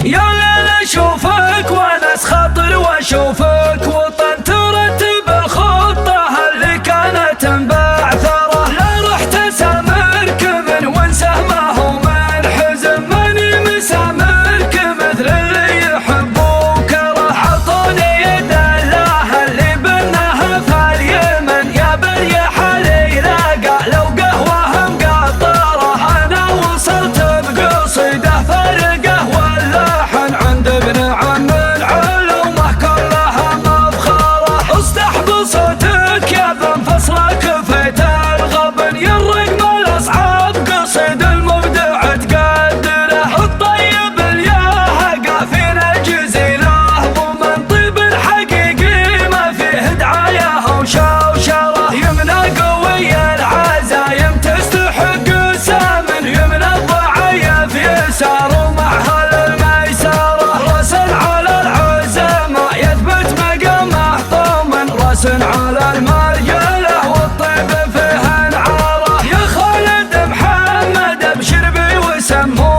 يا ليل اشوفك وناس خاطر واشوفك وطن ترتب الخطة اللي كانت انبعثره. لا رحت اسامرك من وانسه ما هو من حزن، ماني مسامرك مثل اللي يحبوك. راح عطوني يد الله اللي بناها في اليمن، يا بريح ليلى قالوا قهوه مقطره. انا وصلت بقصيده فرقه واللحن عند ابن عم العلومه كلها مفخره. اصدح بصوتك يا بن فصلك فيت الغبن، يا الرقم الاصعب قصيد المبدع تقدره. الطيب الياه قافينا الجزيله ومن طيب الحقيقي ما فيه دعايه وشوشره. يمنى قوي العزايم تستحق سامن، يمنى الضعيف يسار ومعها الميسره. راس على العزماء يثبت مقامه طوما، راس على المرجله والطيب فيها انعاره. يا خالد محمد ابشر بي وسموه